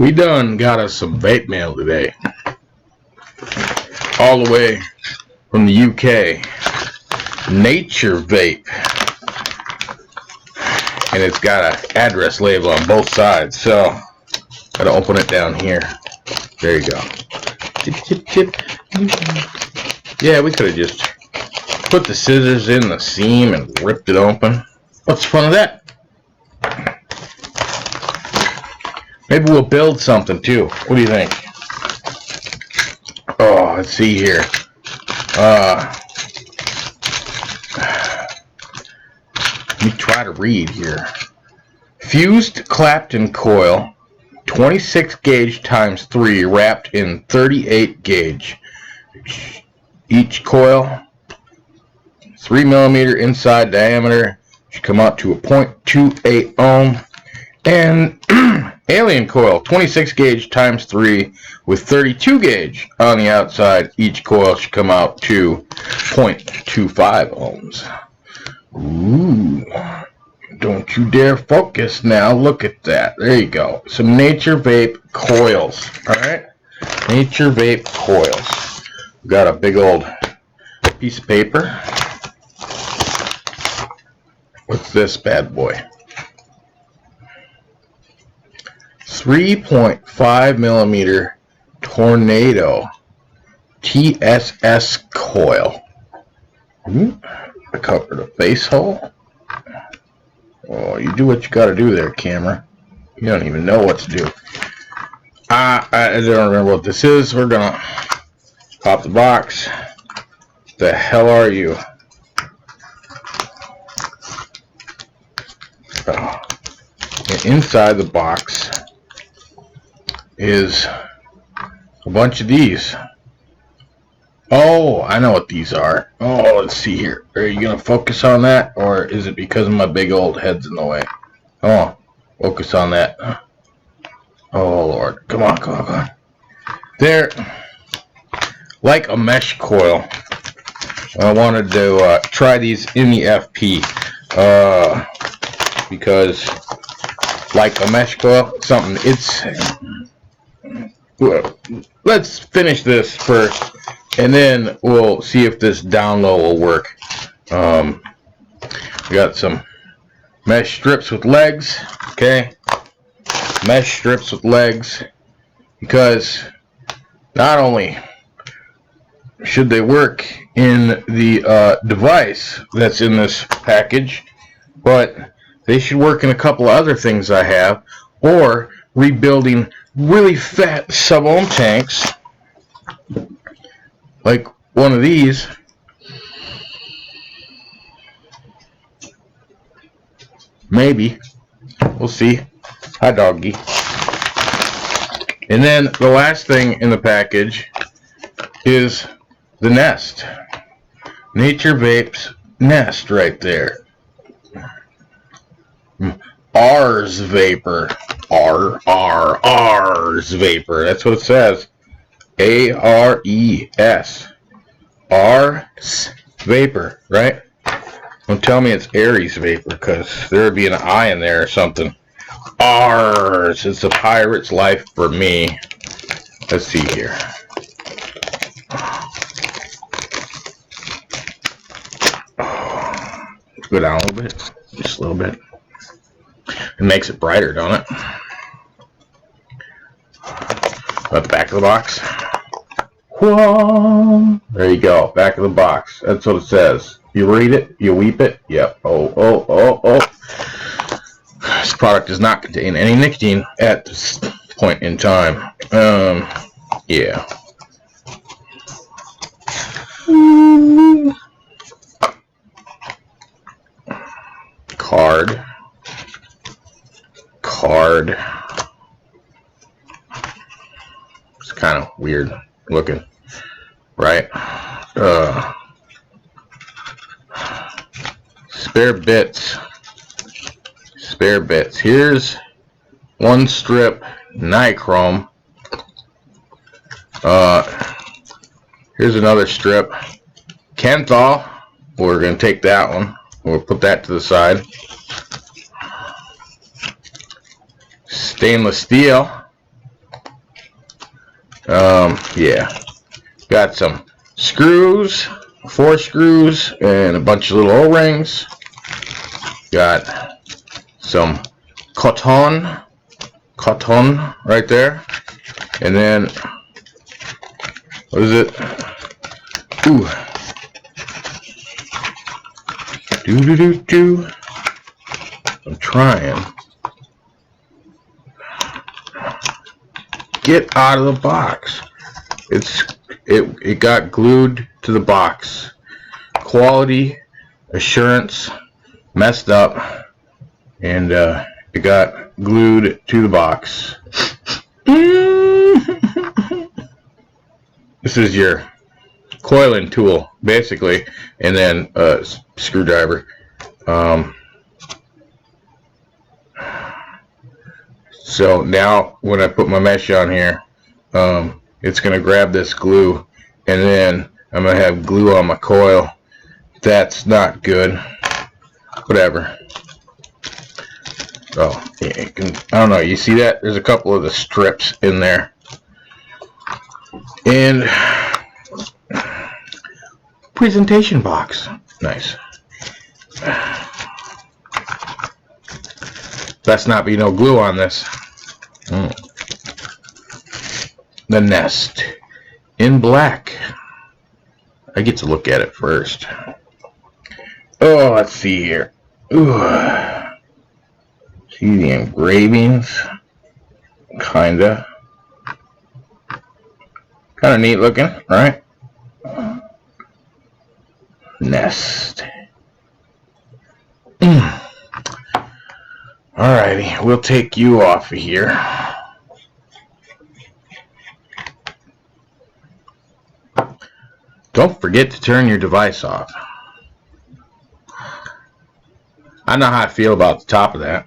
We done got us some vape mail today. All the way from the UK. Nature Vape. And it's got an address label on both sides. So, gotta open it down here. There you go. Tip, tip, tip. Yeah, we could have just put the scissors in the seam and ripped it open. What's the fun of that? Maybe we'll build something too. What do you think? Oh, let's see here. Let me try to read here. Fused Clapton coil, 26 gauge times 3, wrapped in 38 gauge. Each coil, 3 millimeter inside diameter, should come out to a 0.28 ohm. And alien coil, 26 gauge times 3 with 32 gauge on the outside. Each coil should come out to 0.25 ohms. Ooh, don't you dare focus now. Look at that. There you go. Some Nature Vape coils. Alright? Nature Vape coils. We've got a big old piece of paper. What's this bad boy? 3.5 millimeter Tornado TSS coil. I covered a face hole. Oh, you do what you gotta do there, camera. You don't even know what to do. I don't remember what this is. We're gonna pop the box. The hell are you? Oh. And inside the box is a bunch of these. Oh, I know what these are. Oh, let's see here. Are you going to focus on that? Or is it because my big old head's in the way? Come on. Focus on that. Oh, Lord. Come on, come on, come on. They're like a mesh coil. I wanted to try these in the FP. Because like a mesh coil, something. Let's finish this first. And then we'll see if this down low will work. We got some mesh strips with legs. Okay. Mesh strips with legs. Because not only should they work in the device that's in this package, but they should work in a couple of other things I have. Or rebuilding really fat sub-ohm tanks. Like one of these. Maybe. We'll see. Hi, doggy. And then the last thing in the package is the nest. Nature Vape's nest right there. Ars Vapor. Ars Vapor. That's what it says. A-R-E-S. Ars Vapor, right? Don't tell me it's Aries Vapor, because there would be an I in there or something. Ars. It's a pirate's life for me. Let's see here. Let's go down a little bit. Just a little bit. It makes it brighter, don't it? At the back of the box. Whoa. There you go. Back of the box. That's what it says. You read it. You weep it. Yep. Oh. This product does not contain any nicotine at this point in time. Yeah. Card. It's kind of weird looking, right? Spare bits. Here's one strip nichrome. Here's another strip Kenthal. We're going to take that one. We'll put that to the side. Stainless steel. Yeah. Got some screws, 4 screws, and a bunch of little O-rings. Got some cotton right there. And then, what is it? Ooh. Do. I'm trying. Get out of the box. It got glued to the box. Quality assurance messed up, and it got glued to the box. This is your coiling tool, basically, and then a screwdriver. So now when I put my mesh on here, it's going to grab this glue, and then I'm going to have glue on my coil. That's not good. Whatever. Oh, I don't know. You see that? There's a couple of the strips in there. And presentation box. Nice. Best not be no glue on this. The nest in black. I get to look at it first. Oh, let's see here. Ooh. See the engravings? Kinda neat looking, right? Nest. Alrighty, we'll take you off of here. Don't forget to turn your device off. I know how I feel about the top of that.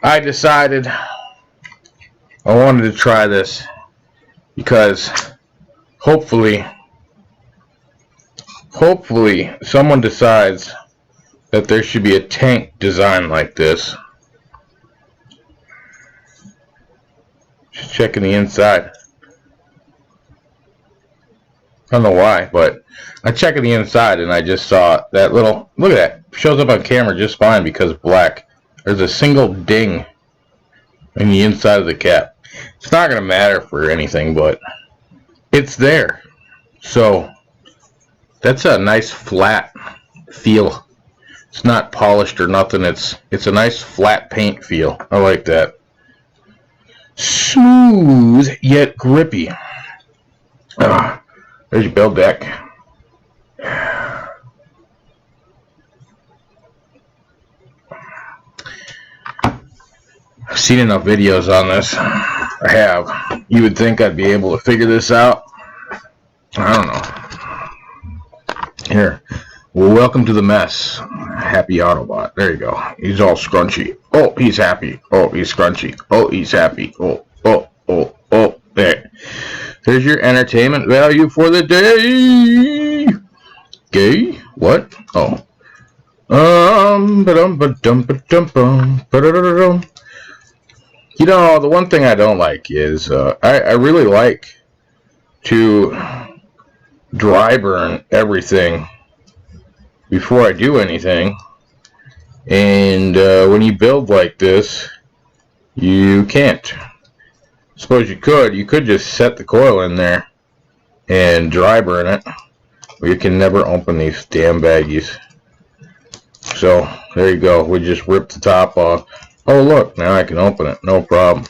I decided I wanted to try this because hopefully someone decides that there should be a tank design like this. Just checking the inside. I don't know why, but I checked the inside and I just saw that little, look at that, shows up on camera just fine because it's black. There's a single ding in the inside of the cap. It's not going to matter for anything, but it's there. So that's a nice flat feel. It's not polished or nothing. It's a nice flat paint feel. I like that. Smooth yet grippy. There's your build deck. I've seen enough videos on this. I have. You would think I'd be able to figure this out. I don't know. Here. Well, welcome to the mess. Happy Autobot. There you go. He's all scrunchy. Oh, he's happy. Oh, he's scrunchy. Oh, he's happy. Oh. There. There's your entertainment value for the day. Gay? What? Oh. You know, the one thing I don't like is I really like to dry burn everything before I do anything. And when you build like this, you can't. Suppose you could just set the coil in there and dry burn it, but you can never open these damn baggies. So there you go. We just ripped the top off. Oh look, now I can open it, no problem.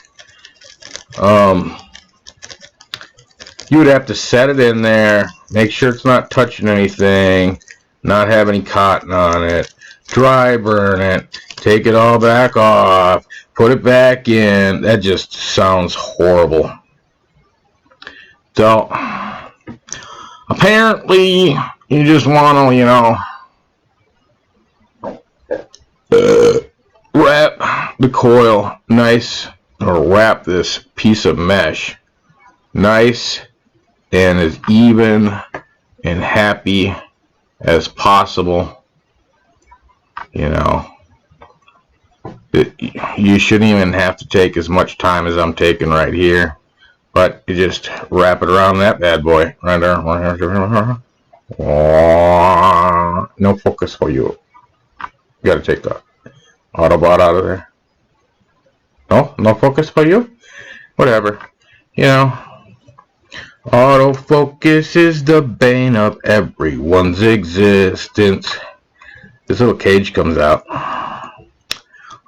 You would have to set it in there, make sure it's not touching anything, not have any cotton on it, dry burn it, take it all back off, put it back in. That just sounds horrible. So apparently you just want to, you know, wrap the coil nice, or wrap this piece of mesh nice and as even and happy as possible. You know, you shouldn't even have to take as much time as I'm taking right here. But you just wrap it around that bad boy. Right there. No focus for you. You gotta take the Autobot out of there. No focus for you? Whatever. You know, autofocus is the bane of everyone's existence. This little cage comes out.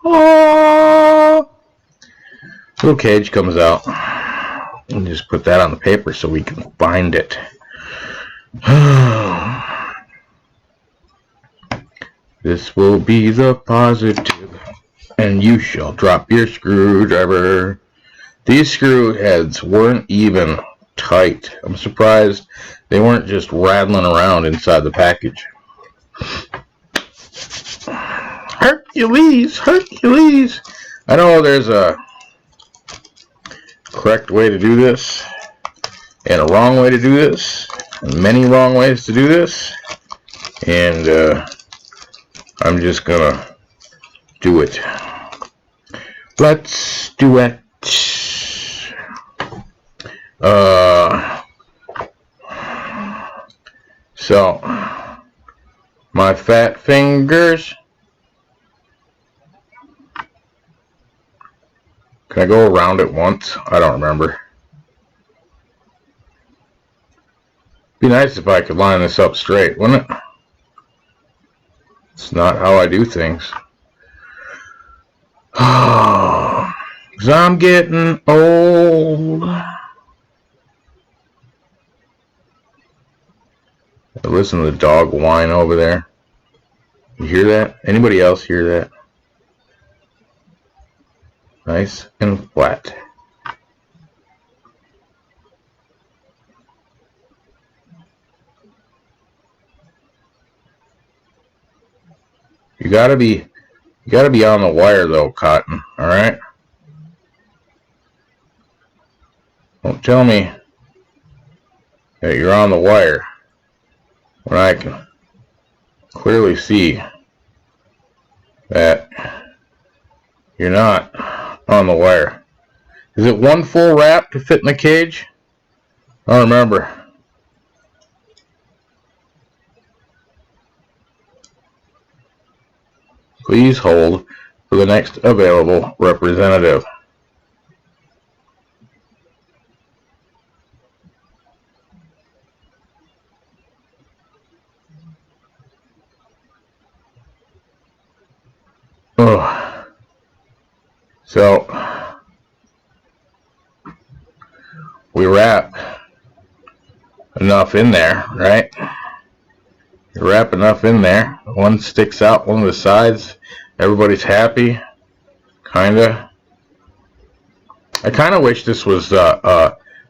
Oh, little cage comes out. And just put that on the paper so we can find it. This will be the positive, and you shall drop your screwdriver. These screw heads weren't even tight. I'm surprised they weren't just rattling around inside the package. Hercules! Hercules! I know there's a correct way to do this, and a wrong way to do this, and many wrong ways to do this, and I'm just gonna do it. Let's do it. So my fat fingers. Can I go around it once? I don't remember. Be nice if I could line this up straight, wouldn't it? It's not how I do things. 'Cause I'm getting old. Listen to the dog whine over there. You hear that? Anybody else hear that? Nice and flat. You gotta be on the wire though, Cotton. All right. Don't tell me that you're on the wire when I can clearly see that you're not on the wire. Is it one full wrap to fit in the cage? I don't remember. Please hold for the next available representative. Oh. So we wrap enough in there, right? You wrap enough in there. One sticks out one of the sides. Everybody's happy. Kinda. I kinda wish this was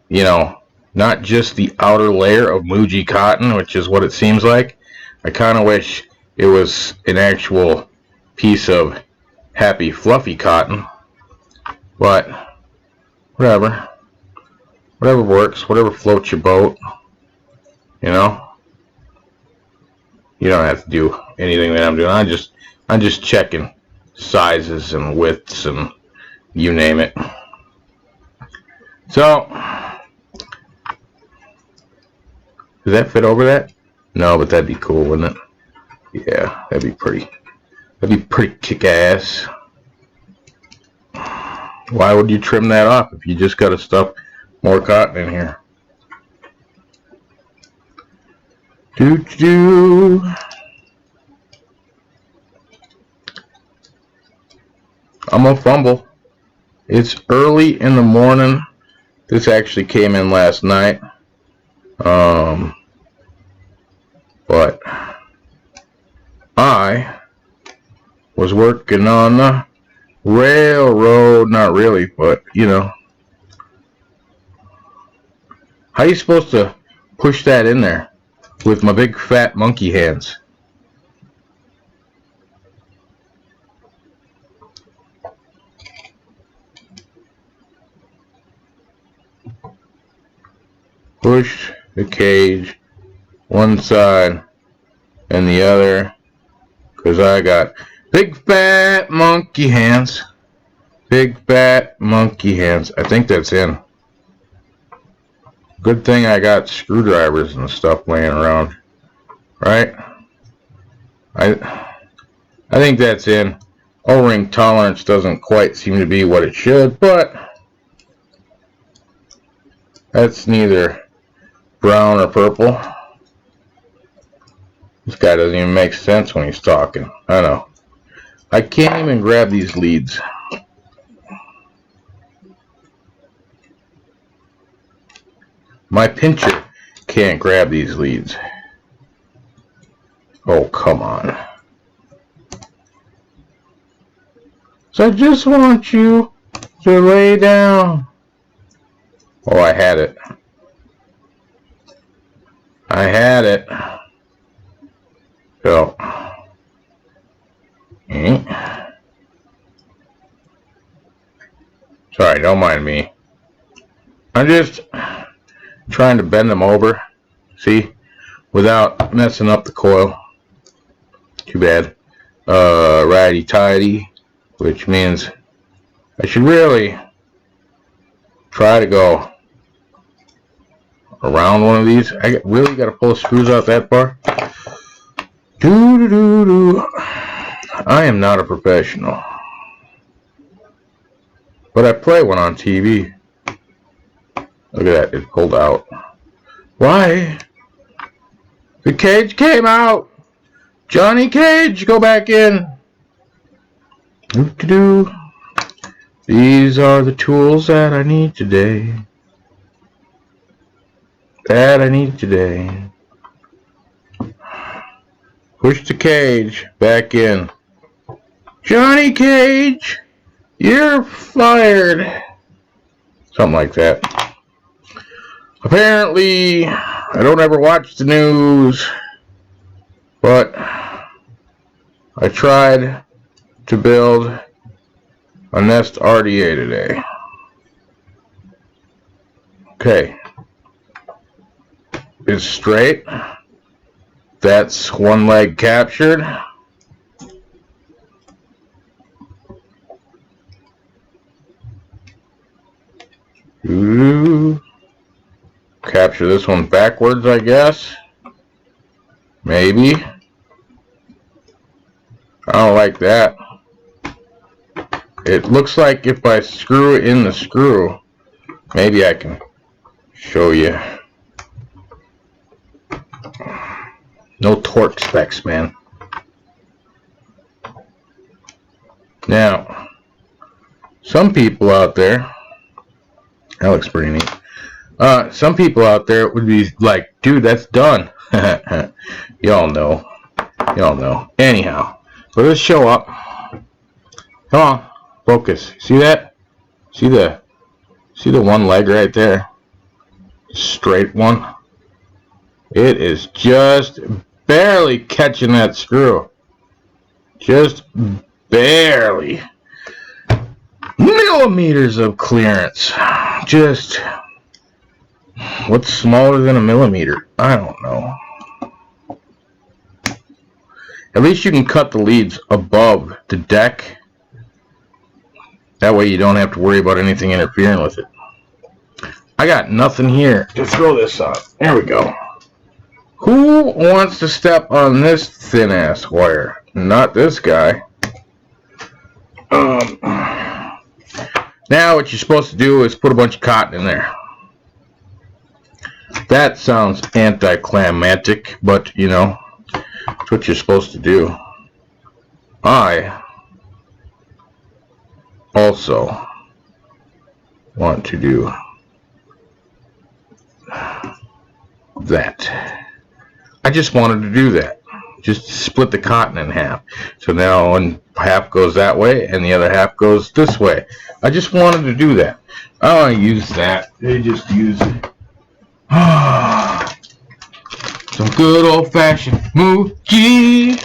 you know, not just the outer layer of Muji cotton, which is what it seems like. I kinda wish it was an actual piece of happy fluffy cotton. But whatever. Whatever works, whatever floats your boat. You know? You don't have to do anything that I'm doing. I'm just checking sizes and widths and you name it. So, does that fit over that? No, but that'd be cool, wouldn't it? Yeah, that'd be pretty kick-ass. Why would you trim that off if you just got to stuff more cotton in here? I'm gonna fumble. It's early in the morning. This actually came in last night. But I was working on the railroad. Not really, but you know. How are you supposed to push that in there with my big fat monkey hands? Push the cage one side and the other, because I got big fat monkey hands. Big fat monkey hands. I think that's in. Good thing I got screwdrivers and stuff laying around, right? I think that's in. O-ring tolerance doesn't quite seem to be what it should, but that's neither brown or purple. This guy doesn't even make sense when he's talking. I know. I can't even grab these leads. My pincher can't grab these leads. Oh, come on. So I just want you to lay down. Oh, I had it. I had it. So. Sorry, don't mind me. I'm just trying to bend them over. See? Without messing up the coil. Too bad. Righty-tighty. Which means I should really try to go around one of these. I really got to pull the screws out that far. I am not a professional. But I play one on TV. Look at that, it pulled out. Why? The cage came out! Johnny Cage, go back in! These are the tools that I need today. Push the cage back in. Johnny Cage, you're fired. Something like that. Apparently, I don't ever watch the news, but I tried to build a Nest RDA today. Okay. It's straight. That's one leg captured. Capture this one backwards, I guess. Maybe. I don't like that. It looks like if I screw in the screw, maybe I can show you. No torque specs, man. Now, some people out there, that looks pretty neat. Some people out there would be like, dude, that's done. Y'all know. Y'all know. Anyhow, let us show up. Come on, focus. See that? See the one leg right there? Straight one. It is just barely catching that screw. Just barely. Millimeters of clearance. Just, what's smaller than a millimeter? I don't know. At least you can cut the leads above the deck. That way you don't have to worry about anything interfering with it. I got nothing here to throw this on. There we go. Who wants to step on this thin ass wire? Not this guy. Now what you're supposed to do is put a bunch of cotton in there. That sounds anticlimactic, but you know, that's what you're supposed to do. I also want to do that. I just wanted to do that. Just split the cotton in half. So now one half goes that way and the other half goes this way. I just wanted to do that. I don't want to use that. They just use some good old-fashioned Mookie.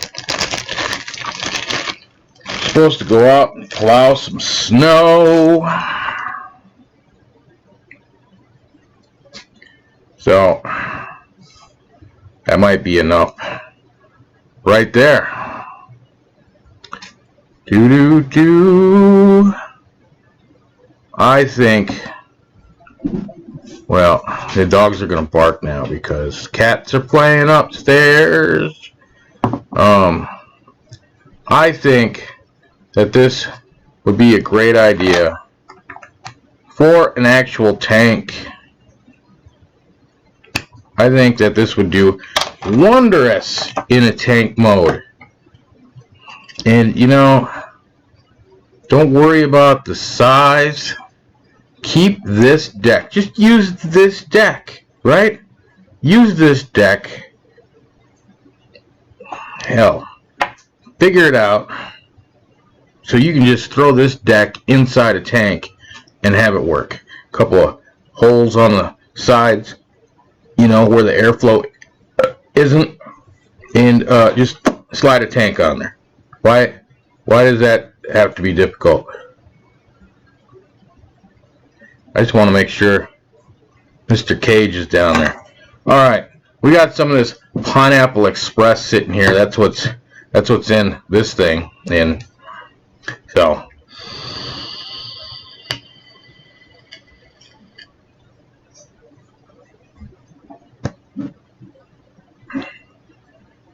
Supposed to go out and plow some snow. So that might be enough right there. I think Well, the dogs are going to bark now because cats are playing upstairs. I think that this would be a great idea for an actual tank. I think that this would do wondrous in a tank mode. And, you know, don't worry about the size. Keep this deck. Just use this deck, right? Use this deck. Hell, figure it out so you can just throw this deck inside a tank and have it work. A couple of holes on the sides, you know, where the airflow isn't, and just slide a tank on there. Why does that have to be difficult? I just want to make sure Mr. Cage is down there. Alright, we got some of this Pineapple Express sitting here. That's what's in this thing. And so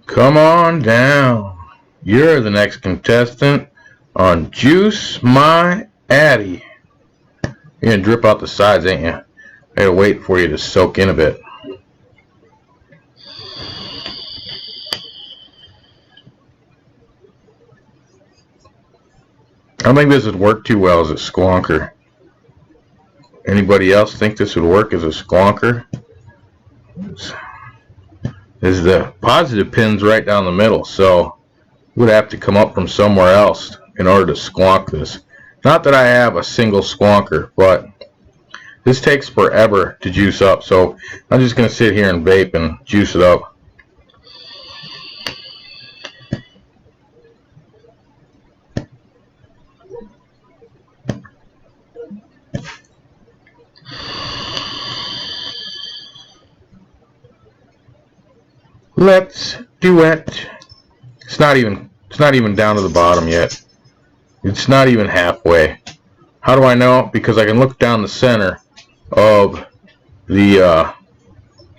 come on down. You're the next contestant on Juice My Addy. You're going to drip out the sides, ain't you? I gotta wait for you to soak in a bit. I don't think this would work too well as a squonker. Anybody else think this would work as a squonker? Is the positive pin's right down the middle, so it would have to come up from somewhere else in order to squonk this. Not that I have a single squonker, but this takes forever to juice up, so I'm just going to sit here and vape and juice it up. Let's do it. It's not even down to the bottom yet. It's not even halfway. How do I know? Because I can look down the center of the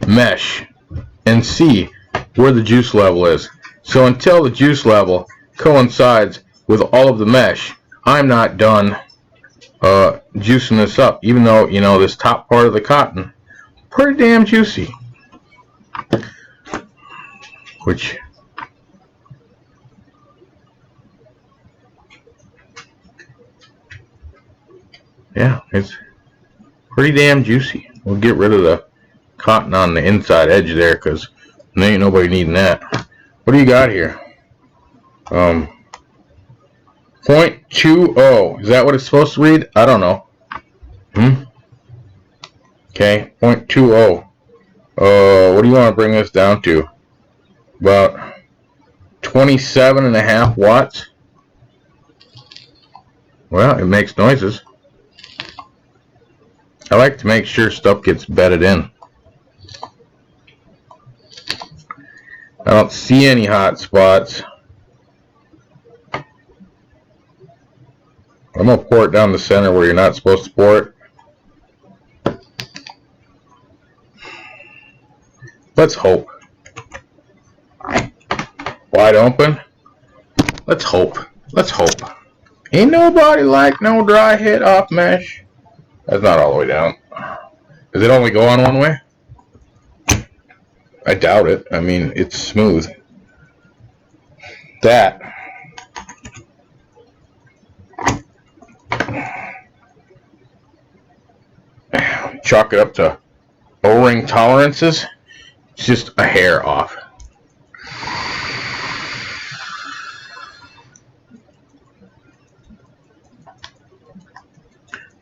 mesh and see where the juice level is. So until the juice level coincides with all of the mesh, I'm not done juicing this up, even though, you know, this top part of the cotton, pretty damn juicy. Which, yeah, it's pretty damn juicy. We'll get rid of the cotton on the inside edge there, because there ain't nobody needing that. What do you got here? 0.20. Is that what it's supposed to read? I don't know. Okay, 0.20. What do you want to bring this down to? About 27.5 watts. Well, it makes noises. I like to make sure stuff gets bedded in. I don't see any hot spots. I'm going to pour it down the center where you're not supposed to pour it. Let's hope. Wide open. Let's hope. Let's hope. Ain't nobody like no dry hit off mesh. That's not all the way down. Does it only go on one way? I doubt it. I mean, it's smooth. That. Chalk it up to O-ring tolerances. It's just a hair off.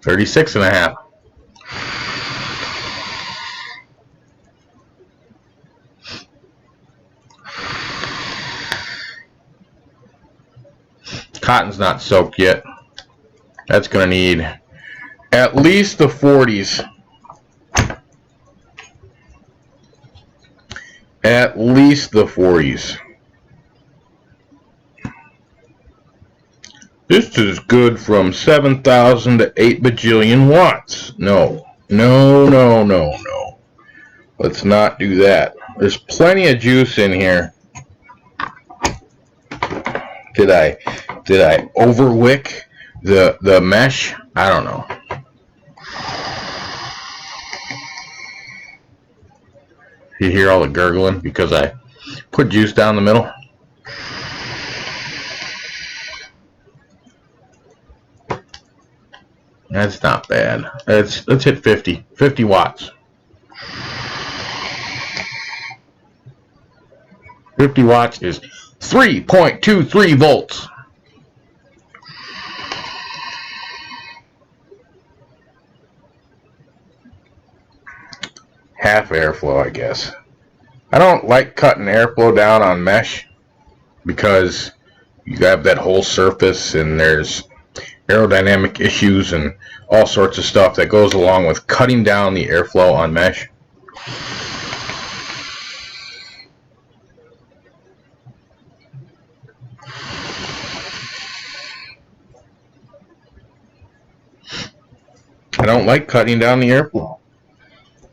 $36.5. Cotton's not soaked yet. That's going to need at least the 40s. At least the 40s. This is good from 7,000 to 8 bajillion watts. No, No, no, no, no. Let's not do that. There's plenty of juice in here. Did I overwick the mesh? I don't know. You hear all the gurgling because I put juice down the middle. That's not bad. Let's hit 50 watts. 50 watts is 3.23 volts. Half airflow, I guess. I don't like cutting airflow down on mesh because you have that whole surface and there's aerodynamic issues and all sorts of stuff that goes along with cutting down the airflow on mesh. I don't like cutting down the airflow.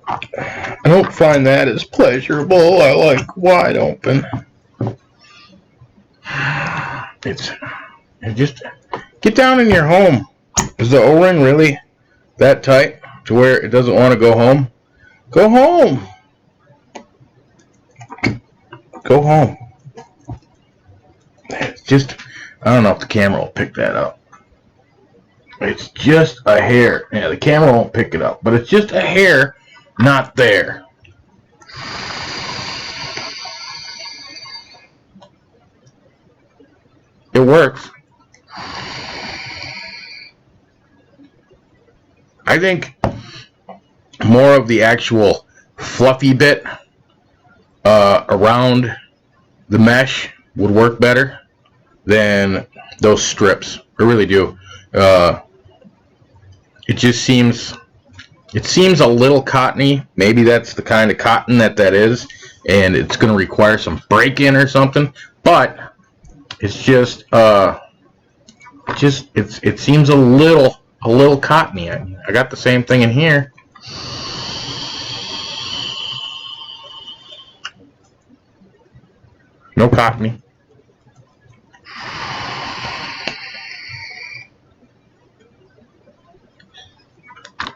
I don't find that as pleasurable. I like wide open. It's just get down in your home. Is the O-ring really that tight to where it doesn't want to go home? Go home. Go home. It's just, I don't know if the camera will pick that up. It's just a hair. Yeah, the camera won't pick it up, but it's just a hair not there. It works. I think more of the actual fluffy bit around the mesh would work better than those strips. I really do. It just seems a little cottony. Maybe that's the kind of cotton that is, and it's going to require some break-in or something. But it's just it seems a little cottony. I got the same thing in here. No cottony.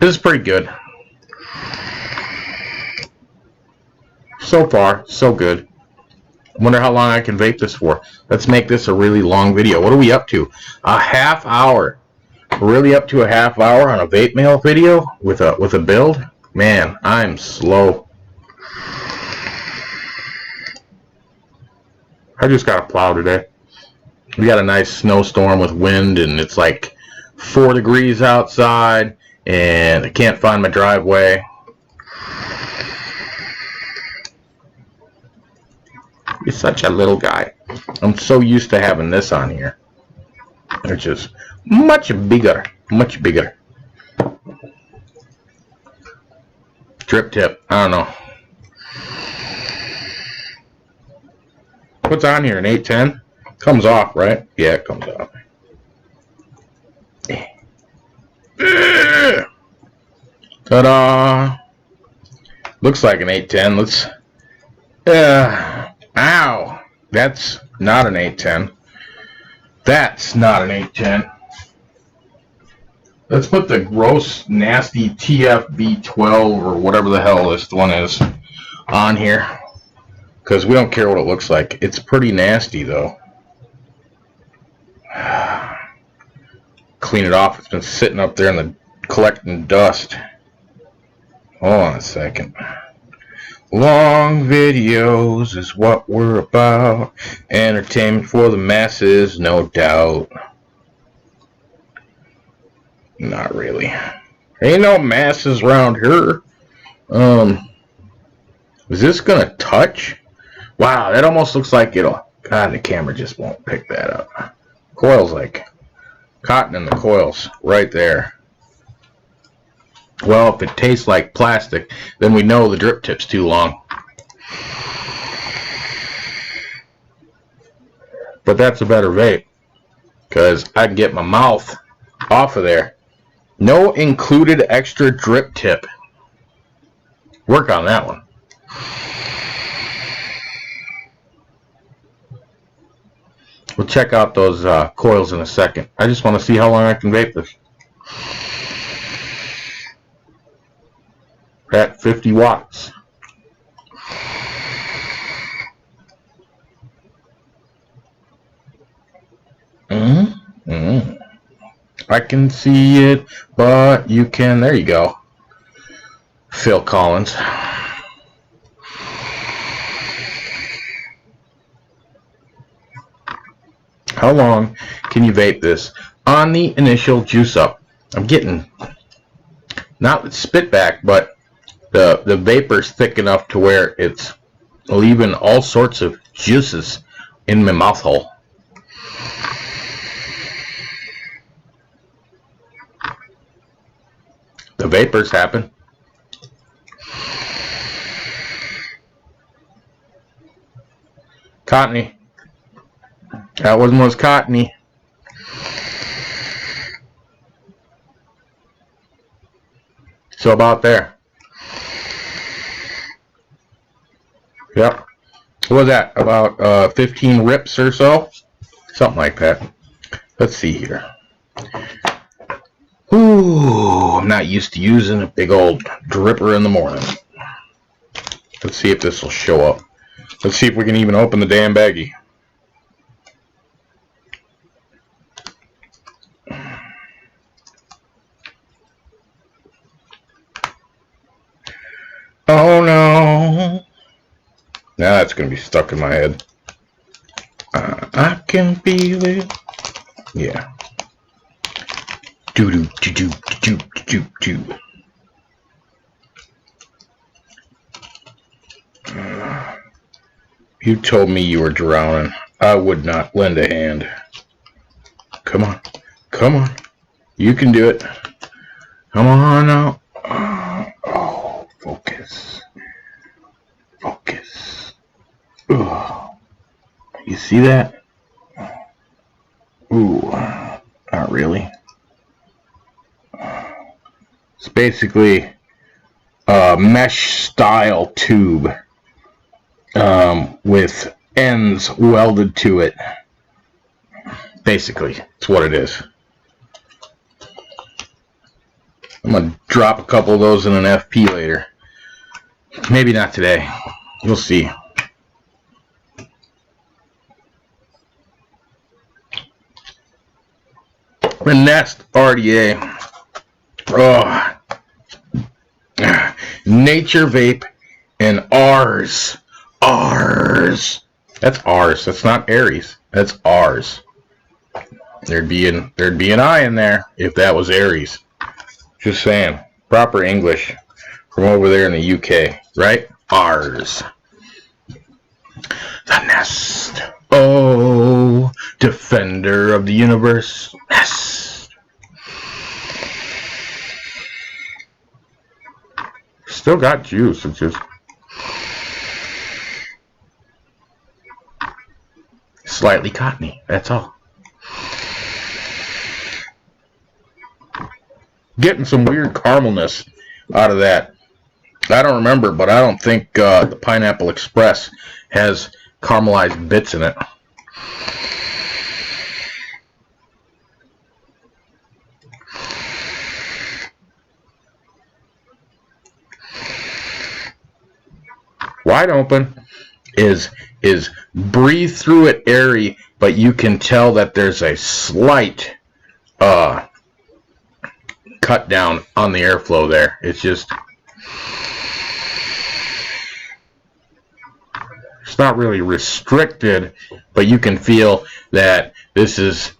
This is pretty good. So far, so good. I wonder how long I can vape this for. Let's make this a really long video. What are we up to? A half hour. We're really up to a half hour on a vape mail video with a build? Man, I'm slow. I just got a plow today. We got a nice snowstorm with wind, and it's like 4 degrees outside, and I can't find my driveway. You're such a little guy. I'm so used to having this on here. Which is much bigger. Much bigger. Drip tip. I don't know. What's on here? An 810? Comes off, right? Yeah, it comes off. Ta-da! Looks like an 810. Let's... ow! That's not an 810. That's not an 810. Let's put the gross, nasty TFB12 or whatever the hell this one is on here. Because we don't care what it looks like. It's pretty nasty, though. Clean it off. It's been sitting up there in the collecting dust. Hold on a second. Long videos is what we're about. Entertainment for the masses, no doubt. Not really. Ain't no masses around here. Is this gonna touch? Wow, that almost looks like it'll... God, the camera just won't pick that up. Coil's like cotton in the coils right there. Well, if it tastes like plastic, then we know the drip tip's too long. But that's a better vape, because I can get my mouth off of there. No included extra drip tip. Work on that one. We'll check out those coils in a second. I just want to see how long I can vape this. At 50 watts. I can see it, but you can. There you go. Phil Collins. How long can you vape this on the initial juice up? I'm getting not spit back, but the vapor's thick enough to where it's leaving all sorts of juices in my mouth hole. The vapors happen. Cottony. That one was cottony. So about there. Yep. What was that? About 15 rips or so? Something like that. Let's see here. Ooh, I'm not used to using a big old dripper in the morning. Let's see if this will show up. Let's see if we can even open the damn baggie. Oh no. Now that's going to be stuck in my head. I can feel it. Yeah. Do-do-do-do-do-do-do. You told me you were drowning. I would not lend a hand. Come on. Come on. You can do it. Come on now. Oh, focus. Focus. Ugh. You see that? Ooh. Not really. It's basically a mesh style tube with ends welded to it. Basically, it's what it is. I'm going to drop a couple of those in an FP later. Maybe not today. You'll see. The Nest RDA. Oh. Nature Vape and ours. Ours. That's ours. That's not Aries. That's ours. There'd be an I in there if that was Aries. Just saying. Proper English from over there in the UK, right? Ours. The Nest. Oh, defender of the universe. Nest. Still got juice. It's just slightly cottony. That's all. Getting some weird caramelness out of that. I don't remember, but I don't think the Pineapple Express has caramelized bits in it. Wide open is breathe through it airy, but you can tell that there's a slight cut down on the airflow there. It's just, it's not really restricted, but you can feel that this is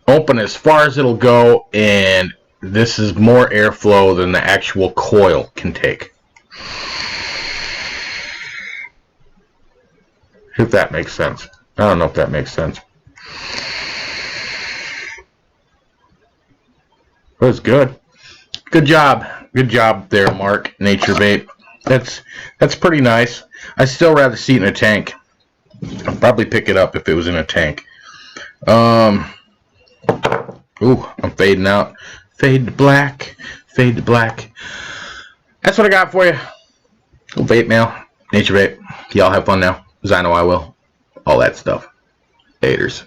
open as far as it'll go, and this is more airflow than the actual coil can take. If that makes sense. I don't know if that makes sense. It was good. Good job. Good job there, Mark. Nature Vape. That's pretty nice. I'd still rather see it in a tank. I'd probably pick it up if it was in a tank. Ooh, I'm fading out. Fade to black. Fade to black. That's what I got for you. Vape mail. Nature Vape. Y'all have fun now. Because I know I will. All that stuff. Haters.